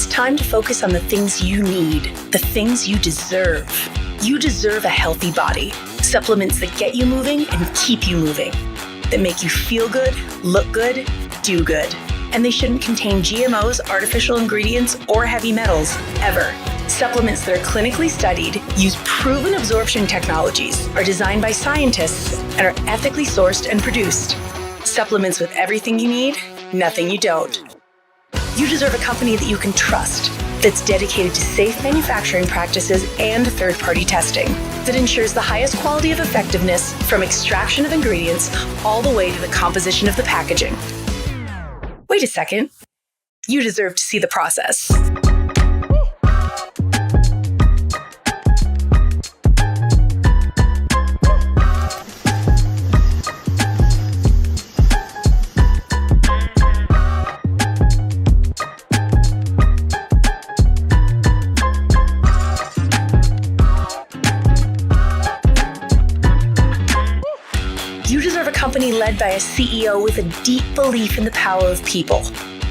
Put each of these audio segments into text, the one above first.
It's time to focus on the things you need, the things you deserve. You deserve a healthy body. Supplements that get you moving and keep you moving. That make you feel good, look good, do good. And they shouldn't contain GMOs, artificial ingredients, or heavy metals, ever. Supplements that are clinically studied, use proven absorption technologies, are designed by scientists, and are ethically sourced and produced. Supplements with everything you need, nothing you don't. You deserve a company that you can trust, that's dedicated to safe manufacturing practices and third-party testing, that ensures the highest quality of effectiveness from extraction of ingredients all the way to the composition of the packaging. Wait a second. You deserve to see the process. You deserve a company led by a CEO with a deep belief in the power of people,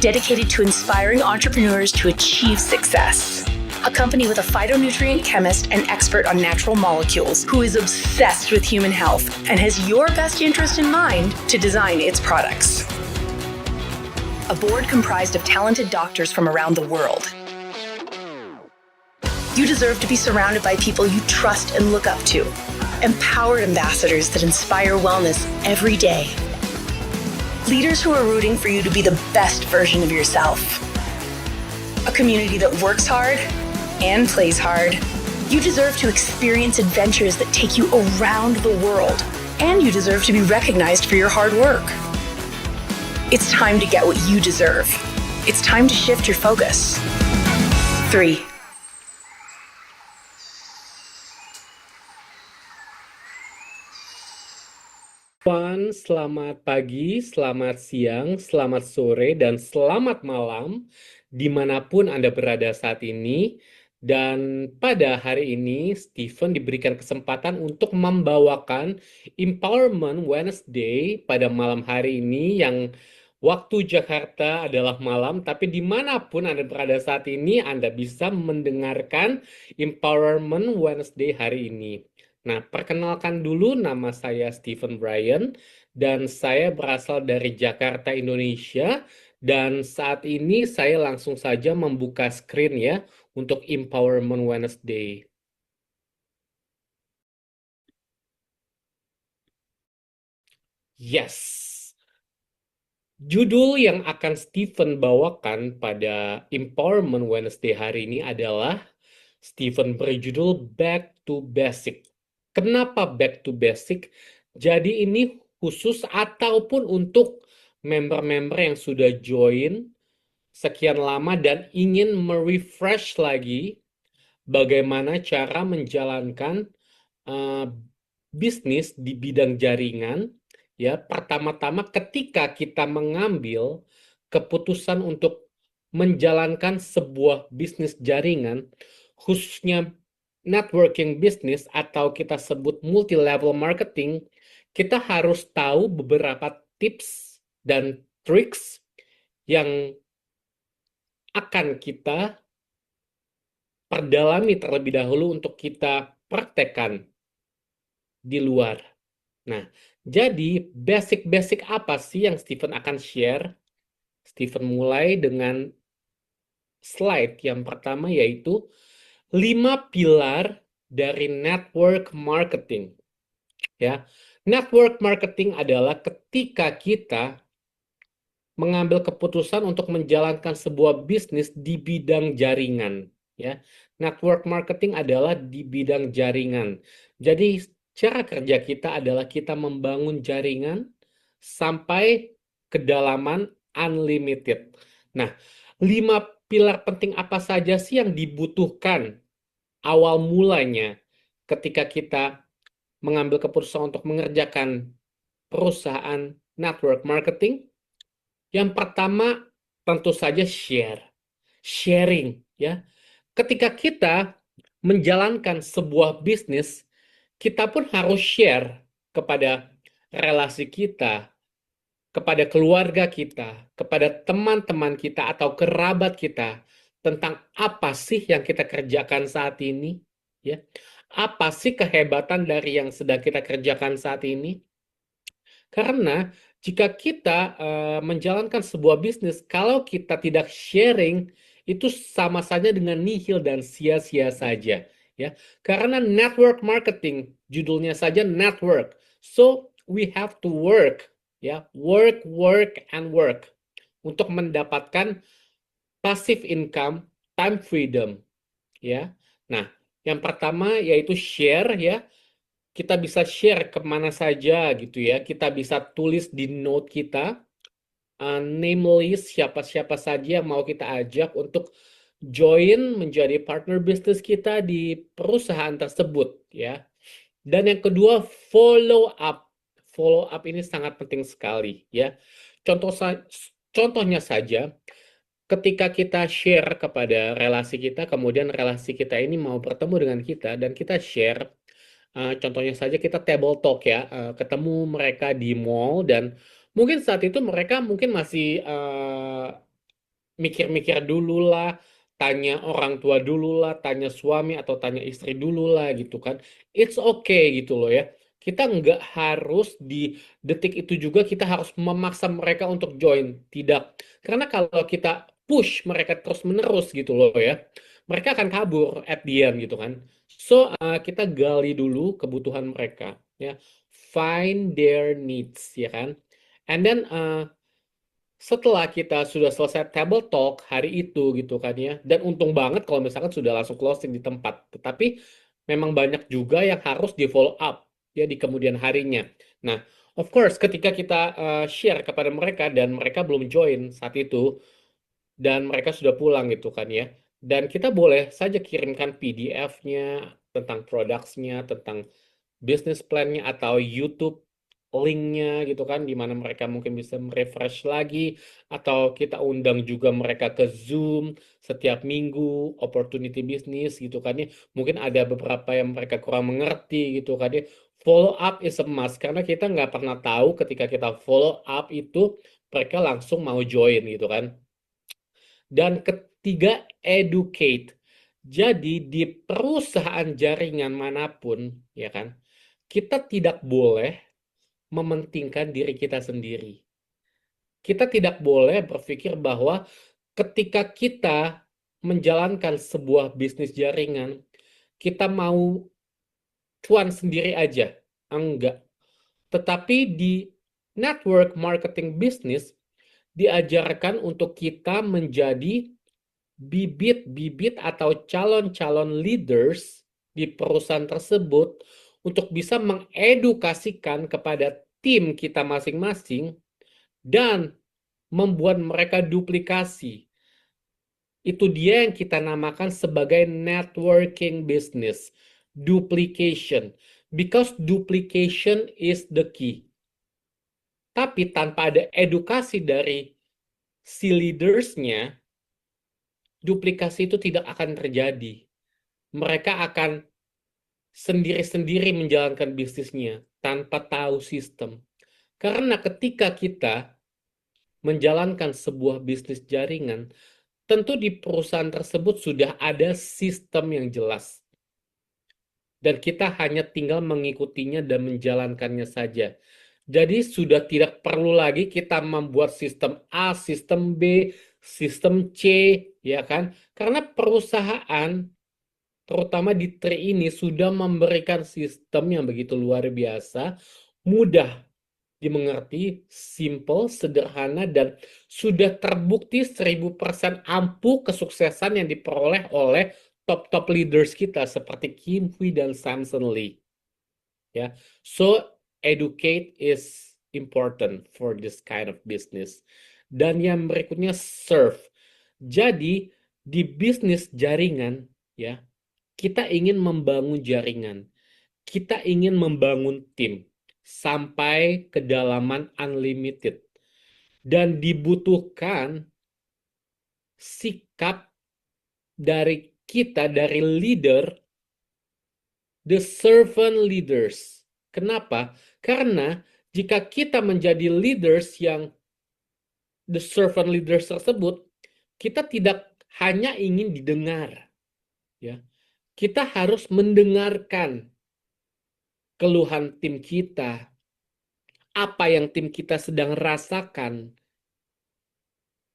dedicated to inspiring entrepreneurs to achieve success. A company with a phytonutrient chemist and expert on natural molecules who is obsessed with human health and has your best interest in mind to design its products. A board comprised of talented doctors from around the world. You deserve to be surrounded by people you trust and look up to. Empowered ambassadors that inspire wellness every day. Leaders who are rooting for you to be the best version of yourself. A community that works hard and plays hard. You deserve to experience adventures that take you around the world. And you deserve to be recognized for your hard work. It's time to get what you deserve. It's time to shift your focus. 3. Selamat pagi, selamat siang, selamat sore, dan selamat malam dimanapun Anda berada saat ini. Dan pada hari ini, Stephen diberikan kesempatan untuk membawakan Empowerment Wednesday pada malam hari ini yang waktu Jakarta adalah malam, tapi dimanapun Anda berada saat ini, Anda bisa mendengarkan Empowerment Wednesday hari ini. Nah, perkenalkan dulu, nama saya Stephen Bryan dan saya berasal dari Jakarta, Indonesia. Dan saat ini saya langsung saja membuka screen ya untuk Empowerment Wednesday. Yes. Judul yang akan Stephen bawakan pada Empowerment Wednesday hari ini adalah Stephen berjudul Back to Basic. Kenapa back to basic? Jadi ini khusus ataupun untuk member-member yang sudah join sekian lama dan ingin merefresh lagi bagaimana cara menjalankan bisnis di bidang jaringan. Ya, pertama-tama ketika kita mengambil keputusan untuk menjalankan sebuah bisnis jaringan, khususnya networking business atau kita sebut multi-level marketing, kita harus tahu beberapa tips dan tricks yang akan kita perdalami terlebih dahulu untuk kita praktekkan di luar. Nah, jadi basic-basic apa sih yang Stephen akan share? Stephen mulai dengan slide yang pertama, yaitu 5 pilar dari network marketing. Ya, network marketing adalah ketika kita mengambil keputusan untuk menjalankan sebuah bisnis di bidang jaringan. Ya, network marketing adalah di bidang jaringan. Jadi cara kerja kita adalah kita membangun jaringan sampai kedalaman unlimited. Nah, 5 pilar penting apa saja sih yang dibutuhkan awal mulanya ketika kita mengambil keputusan untuk mengerjakan perusahaan network marketing? Yang pertama tentu saja sharing ya. Ketika kita menjalankan sebuah bisnis, kita pun harus share kepada relasi kita, kepada keluarga kita, kepada teman-teman kita atau kerabat kita, tentang apa sih yang kita kerjakan saat ini, ya. Apa sih kehebatan dari yang sedang kita kerjakan saat ini? Karena jika kita menjalankan sebuah bisnis, kalau kita tidak sharing, itu sama saja dengan nihil dan sia-sia saja, ya. Karena network marketing, judulnya saja network. So we have to work, ya, work and work untuk mendapatkan passive income, time freedom, ya. Nah, yang pertama yaitu share, ya. Kita bisa share kemana saja gitu ya. Kita bisa tulis di note kita, name list siapa-siapa saja yang mau kita ajak untuk join menjadi partner bisnis kita di perusahaan tersebut ya. Dan yang kedua, follow up. Follow up ini sangat penting sekali ya. Contohnya saja, ketika kita share kepada relasi kita, kemudian relasi kita ini mau bertemu dengan kita dan kita share. Contohnya saja kita table talk ya, ketemu mereka di mall dan mungkin saat itu mereka mungkin masih mikir-mikir dulu lah, tanya orang tua dulu lah, tanya suami atau tanya istri dulu lah gitu kan. It's okay gitu loh ya. Kita nggak harus di detik itu juga kita harus memaksa mereka untuk join. Tidak. Karena kalau kita push mereka terus-menerus gitu loh ya, mereka akan kabur at the end gitu kan. So, kita gali dulu kebutuhan mereka ya. Find their needs ya kan. And then setelah kita sudah selesai table talk hari itu gitu kan ya, dan untung banget kalau misalkan sudah langsung closing di tempat, tetapi memang banyak juga yang harus di follow up ya di kemudian harinya. Nah, of course ketika kita share kepada mereka dan mereka belum join saat itu dan mereka sudah pulang gitu kan ya, dan kita boleh saja kirimkan PDF-nya tentang produknya, tentang business plan-nya atau YouTube link-nya gitu kan, di mana mereka mungkin bisa refresh lagi, atau kita undang juga mereka ke Zoom setiap minggu, opportunity bisnis gitu kan ya. Mungkin ada beberapa yang mereka kurang mengerti gitu kan ya. Follow up is a must, karena kita nggak pernah tahu ketika kita follow up itu mereka langsung mau join gitu kan. Dan ketiga, educate. Jadi di perusahaan jaringan manapun, ya kan, kita tidak boleh mementingkan diri kita sendiri. Kita tidak boleh berpikir bahwa ketika kita menjalankan sebuah bisnis jaringan, kita mau cuan sendiri aja. Enggak. Tetapi di network marketing bisnis diajarkan untuk kita menjadi bibit-bibit atau calon-calon leaders di perusahaan tersebut untuk bisa mengedukasikan kepada tim kita masing-masing dan membuat mereka duplikasi. Itu dia yang kita namakan sebagai networking business, duplication. Because duplication is the key. Tapi tanpa ada edukasi dari si leadersnya, duplikasi itu tidak akan terjadi. Mereka akan sendiri-sendiri menjalankan bisnisnya tanpa tahu sistem. Karena ketika kita menjalankan sebuah bisnis jaringan, tentu di perusahaan tersebut sudah ada sistem yang jelas. Dan kita hanya tinggal mengikutinya dan menjalankannya saja. Jadi sudah tidak perlu lagi kita membuat sistem A, sistem B, sistem C, ya kan? Karena perusahaan terutama di TRI ini sudah memberikan sistem yang begitu luar biasa, mudah dimengerti, simple, sederhana, dan sudah terbukti 1000% ampuh kesuksesan yang diperoleh oleh top-top leaders kita seperti Kim Hui dan Samson Lee. Ya, so educate is important for this kind of business. Dan yang berikutnya serve. Jadi di bisnis jaringan, ya, kita ingin membangun jaringan. Kita ingin membangun tim sampai kedalaman unlimited. Dan dibutuhkan sikap dari kita, dari leader, the servant leaders. Kenapa? Karena jika kita menjadi leaders yang the servant leaders tersebut, kita tidak hanya ingin didengar, ya. Kita harus mendengarkan keluhan tim kita, apa yang tim kita sedang rasakan,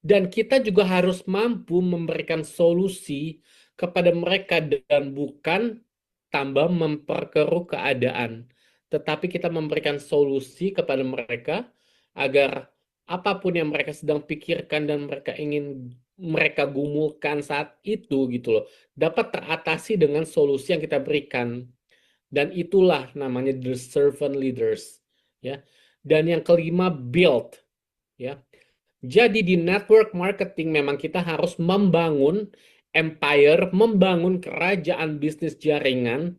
dan kita juga harus mampu memberikan solusi kepada mereka dan bukan tambah memperkeruh keadaan. Tetapi kita memberikan solusi kepada mereka agar apapun yang mereka sedang pikirkan dan mereka gumulkan saat itu gitu loh, dapat teratasi dengan solusi yang kita berikan. Dan itulah namanya the servant leaders, ya. Dan yang kelima, build, ya. Jadi di network marketing memang kita harus membangun empire, membangun kerajaan bisnis jaringan,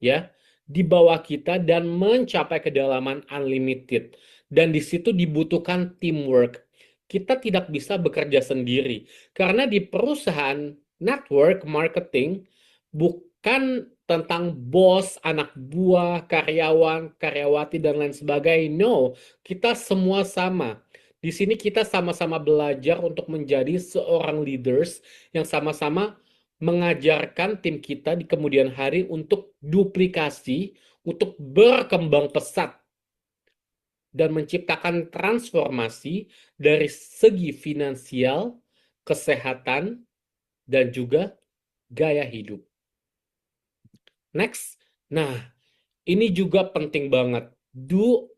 ya, di bawah kita dan mencapai kedalaman unlimited. Dan di situ dibutuhkan teamwork. Kita tidak bisa bekerja sendiri karena di perusahaan network marketing bukan tentang bos, anak buah, karyawan, karyawati dan lain sebagainya. No, kita semua sama. Di sini kita sama-sama belajar untuk menjadi seorang leaders yang sama-sama mengajarkan tim kita di kemudian hari untuk duplikasi, untuk berkembang pesat dan menciptakan transformasi dari segi finansial, kesehatan, dan juga gaya hidup. Next. Nah, ini juga penting banget. Do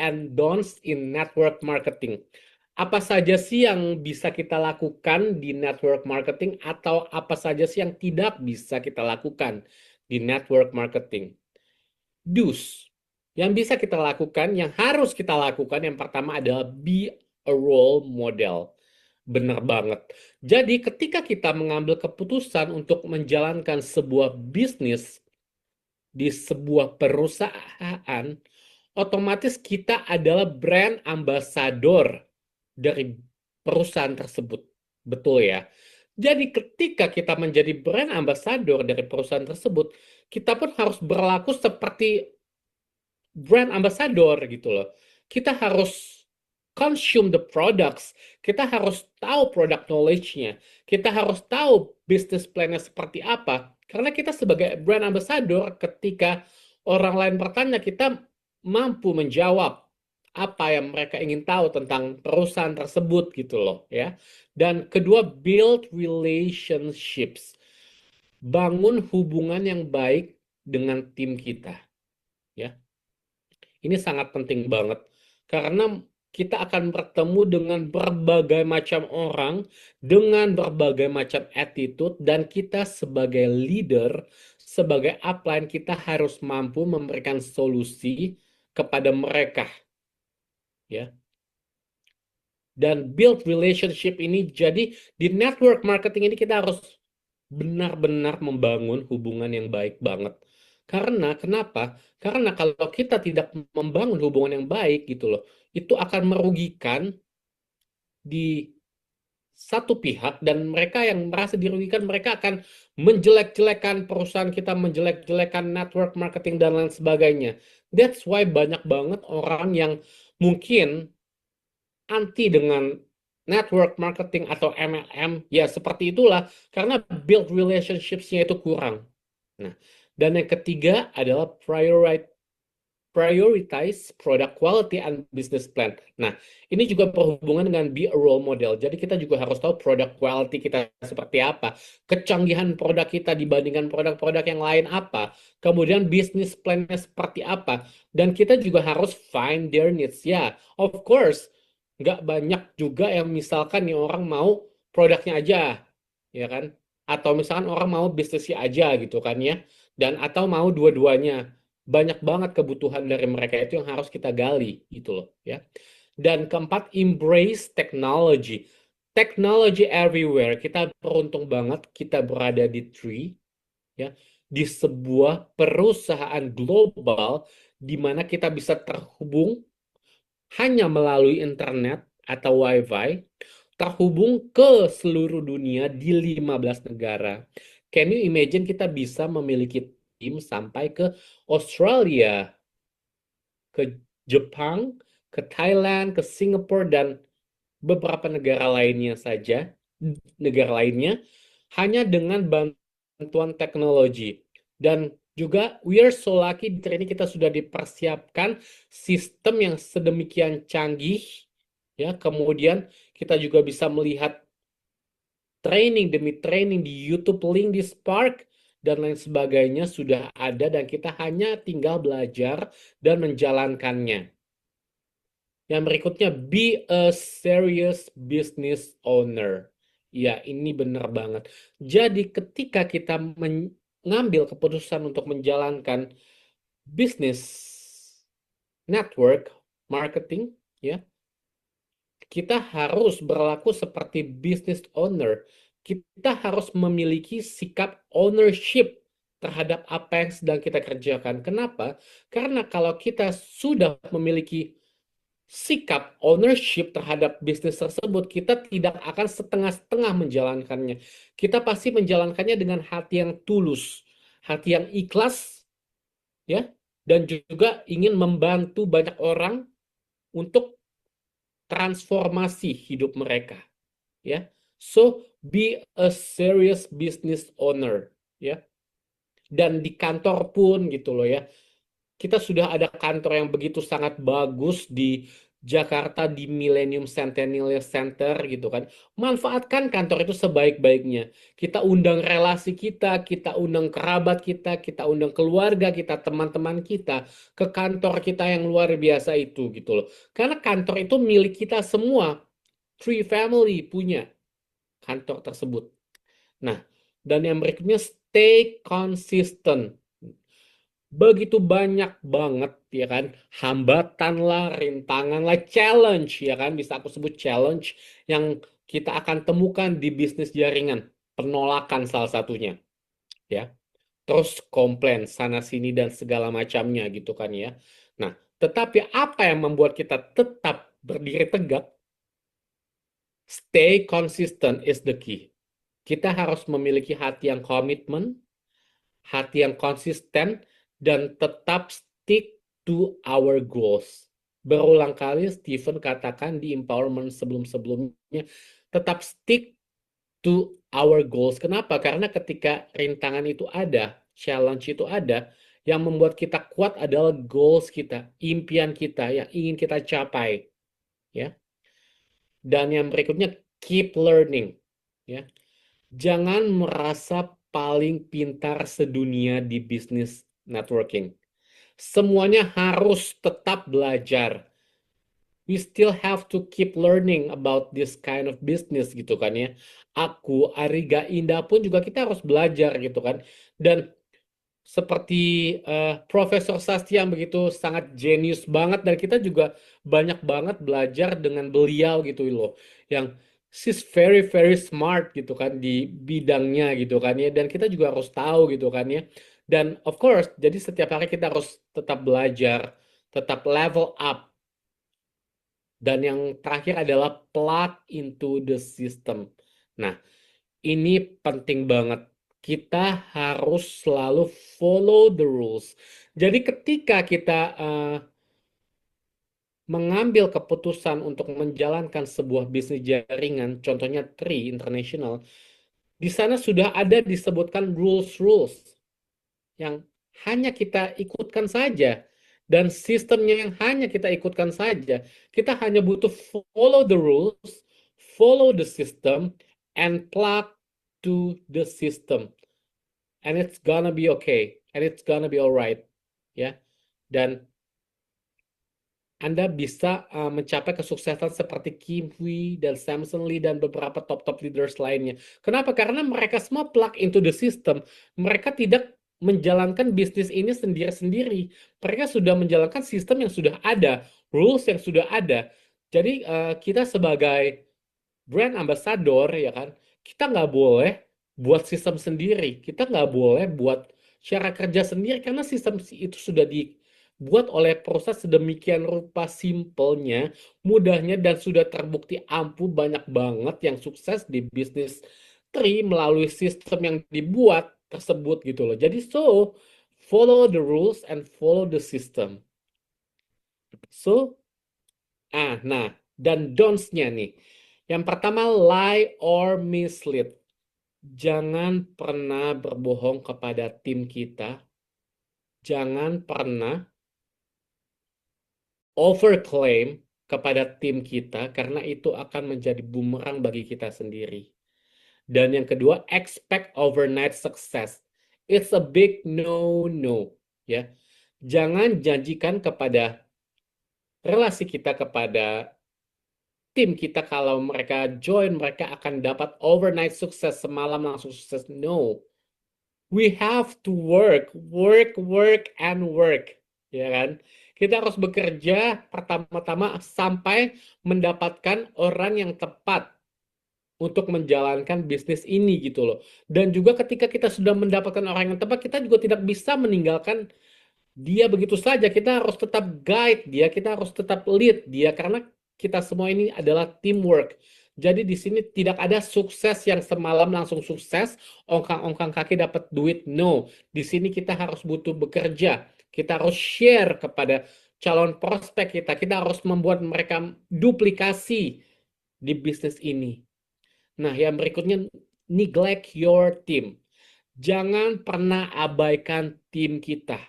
and don'ts in network marketing. Apa saja sih yang bisa kita lakukan di network marketing atau apa saja sih yang tidak bisa kita lakukan di network marketing? Do's. Yang bisa kita lakukan, yang harus kita lakukan, yang pertama adalah be a role model. Benar banget. Jadi ketika kita mengambil keputusan untuk menjalankan sebuah bisnis di sebuah perusahaan, otomatis kita adalah brand ambassador dari perusahaan tersebut. Betul ya? Jadi ketika kita menjadi brand ambassador dari perusahaan tersebut, kita pun harus berlaku seperti brand ambassador gitu loh. Kita harus consume the products. Kita harus tahu product knowledge-nya. Kita harus tahu business plan-nya seperti apa. Karena kita sebagai brand ambassador, ketika orang lain bertanya, kita mampu menjawab apa yang mereka ingin tahu tentang perusahaan tersebut gitu loh ya. Dan kedua, build relationships. Bangun hubungan yang baik dengan tim kita ya. Ini sangat penting banget karena kita akan bertemu dengan berbagai macam orang dengan berbagai macam attitude dan kita sebagai leader, sebagai upline kita harus mampu memberikan solusi kepada mereka ya. Dan build relationship ini jadi di network marketing ini kita harus benar-benar membangun hubungan yang baik banget. Karena kenapa? Karena kalau kita tidak membangun hubungan yang baik gitu loh, itu akan merugikan di satu pihak dan mereka yang merasa dirugikan mereka akan menjelek-jelekan perusahaan kita, menjelek-jelekan network marketing dan lain sebagainya. That's why banyak banget orang yang mungkin anti dengan network marketing atau MLM, ya seperti itulah, karena build relationships-nya itu kurang. Nah, dan yang ketiga adalah prioritize product quality and business plan. Nah, ini juga berhubungan dengan be a role model. Jadi kita juga harus tahu product quality kita seperti apa, kecanggihan produk kita dibandingkan produk-produk yang lain apa, kemudian business plan-nya seperti apa, dan kita juga harus find their needs. Ya, of course, nggak banyak juga yang misalkan nih orang mau produknya aja, ya kan? Atau misalkan orang mau bisnisnya aja gitu kan ya, dan atau mau dua-duanya banyak banget kebutuhan dari mereka itu yang harus kita gali gitu loh ya. Dan keempat, embrace technology. Technology everywhere. Kita beruntung banget kita berada di Tree ya, di sebuah perusahaan global di mana kita bisa terhubung hanya melalui internet atau wifi, terhubung ke seluruh dunia di 15 negara. Can you imagine kita bisa memiliki tim sampai ke Australia, ke Jepang, ke Thailand, ke Singapura, dan beberapa negara lainnya saja. negara lainnya hanya dengan bantuan teknologi. Dan juga we are so lucky di Trini kita sudah dipersiapkan sistem yang sedemikian canggih, ya. Kemudian kita juga bisa melihat training demi training di YouTube, link di Spark, dan lain sebagainya sudah ada dan kita hanya tinggal belajar dan menjalankannya. Yang berikutnya, be a serious business owner. Ya, ini benar banget. Jadi ketika kita mengambil keputusan untuk menjalankan bisnis network marketing, ya, kita harus berlaku seperti business owner. Kita harus memiliki sikap ownership terhadap apa yang sedang kita kerjakan. Kenapa? Karena kalau kita sudah memiliki sikap ownership terhadap bisnis tersebut, kita tidak akan setengah-setengah menjalankannya. Kita pasti menjalankannya dengan hati yang tulus, hati yang ikhlas, ya, dan juga ingin membantu banyak orang untuk transformasi hidup mereka, ya. So, be a serious business owner, ya. Dan di kantor pun gitu loh ya. Kita sudah ada kantor yang begitu sangat bagus di Jakarta di Millennium Centennial Center gitu kan. Manfaatkan kantor itu sebaik-baiknya. Kita undang relasi kita undang kerabat kita undang keluarga kita, teman-teman kita ke kantor kita yang luar biasa itu gitu loh. Karena kantor itu milik kita semua. Three family punya kantor tersebut. Nah, dan yang berikutnya stay consistent. Begitu banyak banget ya kan hambatan lah, rintangan lah, challenge ya kan, bisa aku sebut challenge yang kita akan temukan di bisnis jaringan. Penolakan salah satunya ya. Terus komplain sana sini dan segala macamnya gitu kan ya. Nah, tetapi apa yang membuat kita tetap berdiri tegak? Stay consistent is the key. Kita harus memiliki hati yang komitmen, hati yang konsisten, dan tetap stick to our goals. Berulang kali Stephen katakan di empowerment sebelum-sebelumnya, tetap stick to our goals. Kenapa? Karena ketika rintangan itu ada, challenge itu ada, yang membuat kita kuat adalah goals kita, impian kita yang ingin kita capai, ya. Dan yang berikutnya keep learning, ya. Jangan merasa paling pintar sedunia di bisnis networking. Semuanya harus tetap belajar. We still have to keep learning about this kind of business gitu kan ya. Aku, Ariga, Indah pun juga kita harus belajar gitu kan. Dan seperti Profesor Sasti yang begitu sangat jenius banget dan kita juga banyak banget belajar dengan beliau gitu loh yang she's very very smart gitu kan di bidangnya gitu kan ya dan kita juga harus tahu gitu kan ya dan of course jadi setiap hari kita harus tetap belajar tetap level up dan yang terakhir adalah plug into the system. Nah, ini penting banget. Kita harus selalu follow the rules. Jadi ketika kita mengambil keputusan untuk menjalankan sebuah bisnis jaringan, contohnya Tri International, di sana sudah ada disebutkan rules-rules yang hanya kita ikutkan saja dan sistemnya yang hanya kita ikutkan saja. Kita hanya butuh follow the rules, follow the system, and plug to the system. And it's gonna be okay. And it's gonna be alright. Ya. Dan Anda bisa mencapai kesuksesan seperti Kim Hui dan Samson Lee dan beberapa top-top leaders lainnya. Kenapa? Karena mereka semua plug into the system. Mereka tidak menjalankan bisnis ini sendiri-sendiri. Mereka sudah menjalankan sistem yang sudah ada, rules yang sudah ada. Jadi kita sebagai brand ambassador ya kan, kita nggak boleh buat sistem sendiri. Kita nggak boleh buat cara kerja sendiri karena sistem itu sudah dibuat oleh proses sedemikian rupa simpelnya, mudahnya dan sudah terbukti ampuh banyak banget yang sukses di bisnis Tri melalui sistem yang dibuat tersebut gitu loh. Jadi so follow the rules and follow the system. So nah dan don'ts-nya nih. Yang pertama, lie or mislead. Jangan pernah berbohong kepada tim kita. Jangan pernah overclaim kepada tim kita karena itu akan menjadi bumerang bagi kita sendiri. Dan yang kedua, expect overnight success. It's a big no-no, ya. Jangan janjikan kepada relasi kita kepada tim kita kalau mereka join mereka akan dapat overnight sukses semalam langsung sukses. No. We have to work, work, work, and work. Ya kan? Kita harus bekerja pertama-tama sampai mendapatkan orang yang tepat untuk menjalankan bisnis ini gitu loh. Dan juga ketika kita sudah mendapatkan orang yang tepat, kita juga tidak bisa meninggalkan dia begitu saja. Kita harus tetap guide dia, kita harus tetap lead dia karena kita semua ini adalah teamwork. Jadi di sini tidak ada sukses yang semalam langsung sukses, ongkang-ongkang kaki dapat duit. No, di sini kita harus butuh bekerja. Kita harus share kepada calon prospek kita. Kita harus membuat mereka duplikasi di bisnis ini. Nah, yang berikutnya, neglect your team. Jangan pernah abaikan tim kita.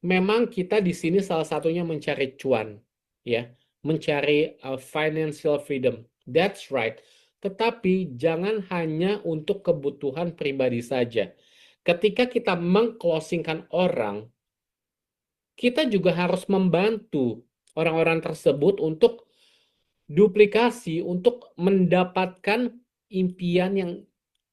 Memang kita di sini salah satunya mencari cuan, ya, mencari financial freedom. That's right. Tetapi jangan hanya untuk kebutuhan pribadi saja. Ketika kita mengclosingkan orang, kita juga harus membantu orang-orang tersebut untuk duplikasi, untuk mendapatkan impian yang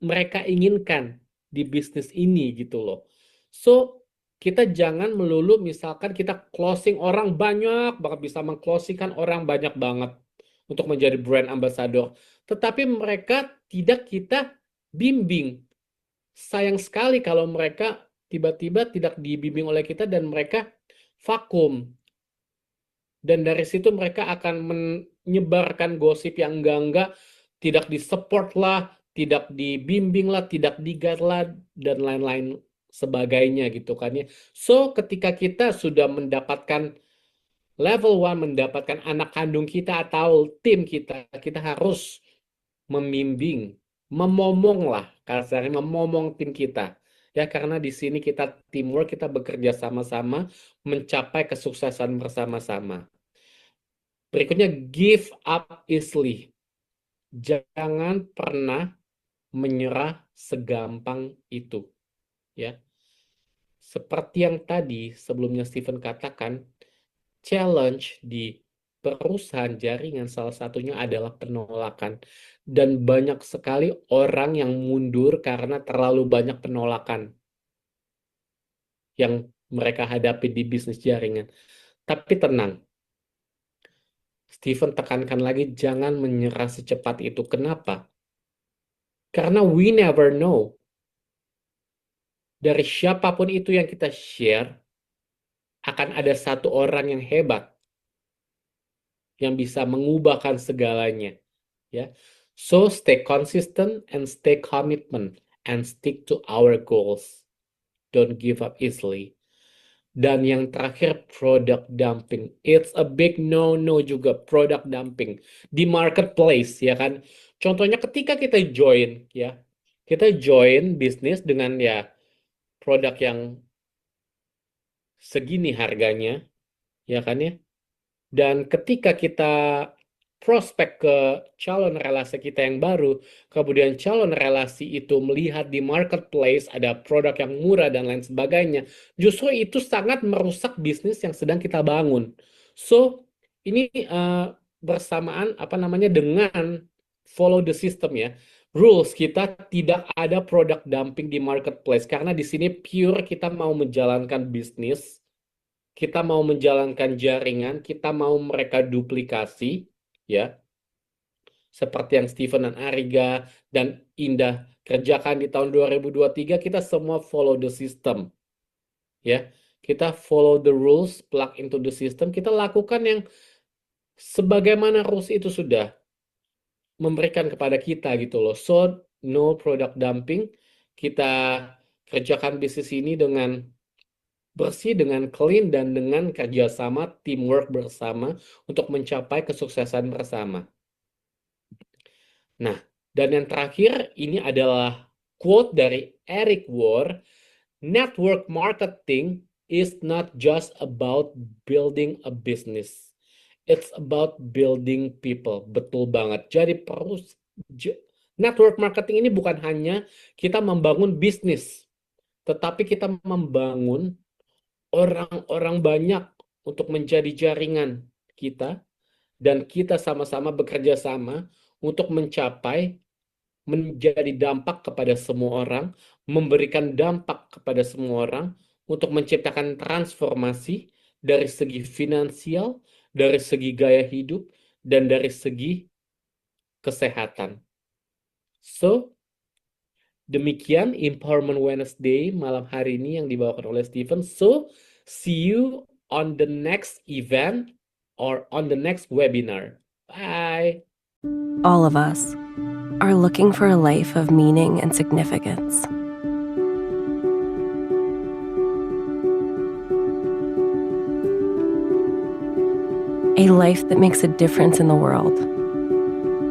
mereka inginkan di bisnis ini gitu loh. So, kita jangan melulu misalkan kita closing orang banyak banget, bisa mengclosingkan orang banyak banget untuk menjadi brand ambassador. Tetapi mereka tidak kita bimbing. Sayang sekali kalau mereka tiba-tiba tidak dibimbing oleh kita dan mereka vakum. Dan dari situ mereka akan menyebarkan gosip yang enggak, tidak disupport lah, tidak dibimbing lah, tidak di-guide lah, dan lain-lain sebagainya gitu kan ya. So, ketika kita sudah mendapatkan level 1, mendapatkan anak kandung kita atau tim kita, kita harus membimbing, memomong lah, kasarnya memomong tim kita. Ya, karena di sini kita teamwork, kita bekerja sama-sama, mencapai kesuksesan bersama-sama. Berikutnya, give up easily. Jangan pernah menyerah segampang itu. Ya, seperti yang tadi sebelumnya Stephen katakan, challenge di perusahaan jaringan salah satunya adalah penolakan. Dan banyak sekali orang yang mundur karena terlalu banyak penolakan yang mereka hadapi di bisnis jaringan. Tapi tenang, Stephen tekankan lagi, jangan menyerah secepat itu. Kenapa? Karena we never know. Dari siapapun itu yang kita share, akan ada satu orang yang hebat yang bisa mengubahkan segalanya. Ya, so stay consistent and stay commitment and stick to our goals. Don't give up easily. Dan yang terakhir, product dumping. It's a big no-no juga, product dumping di marketplace, ya kan? Contohnya ketika kita join, ya, kita join bisnis dengan ya produk yang segini harganya, ya kan ya? Dan ketika kita prospek ke calon relasi kita yang baru, kemudian calon relasi itu melihat di marketplace ada produk yang murah dan lain sebagainya, justru itu sangat merusak bisnis yang sedang kita bangun. So, ini bersamaan apa namanya dengan follow the system ya. Rules kita tidak ada product dumping di marketplace karena di sini pure kita mau menjalankan bisnis, kita mau menjalankan jaringan, kita mau mereka duplikasi, ya, seperti yang Steven dan Ariga dan Indah kerjakan di tahun 2023, kita semua follow the system, ya, kita follow the rules, plug into the system, kita lakukan yang sebagaimana rules itu sudah memberikan kepada kita gitu loh. So, no product dumping, kita kerjakan bisnis ini dengan bersih, dengan clean, dan dengan kerjasama, teamwork bersama untuk mencapai kesuksesan bersama. Nah, dan yang terakhir ini adalah quote dari Eric Worre, network marketing is not just about building a business. It's about building people. Betul banget. Jadi network marketing ini bukan hanya kita membangun bisnis, tetapi kita membangun orang-orang banyak untuk menjadi jaringan kita, dan kita sama-sama bekerja sama untuk menjadi dampak kepada semua orang, memberikan dampak kepada semua orang, untuk menciptakan transformasi dari segi finansial, dari segi gaya hidup, dan dari segi kesehatan. So, demikian Empowerment Wednesday malam hari ini yang dibawakan oleh Stephen. So, see you on the next event or on the next webinar. Bye. All of us are looking for a life of meaning and significance. A life that makes a difference in the world.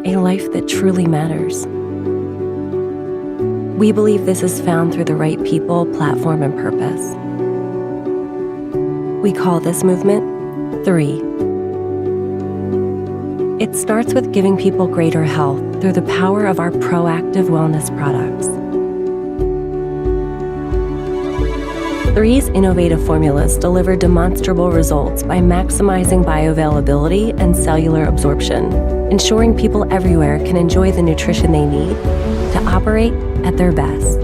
A life that truly matters. We believe this is found through the right people, platform, and purpose. We call this movement 3. It starts with giving people greater health through the power of our proactive wellness products. 3's innovative formulas deliver demonstrable results by maximizing bioavailability and cellular absorption, ensuring people everywhere can enjoy the nutrition they need to operate at their best.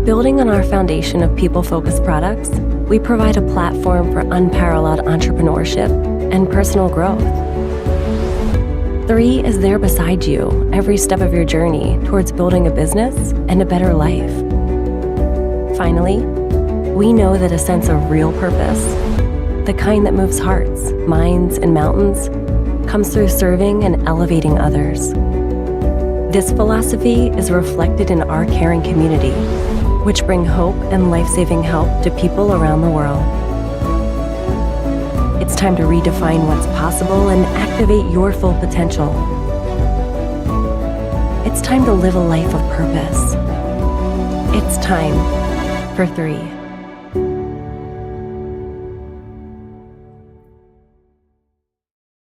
Building on our foundation of people-focused products, we provide a platform for unparalleled entrepreneurship and personal growth. 3 is there beside you every step of your journey towards building a business and a better life. Finally, we know that a sense of real purpose, the kind that moves hearts, minds, and mountains, comes through serving and elevating others. This philosophy is reflected in our caring community, which bring hope and life-saving help to people around the world. It's time to redefine what's possible and activate your full potential. It's time to live a life of purpose. It's time for 3.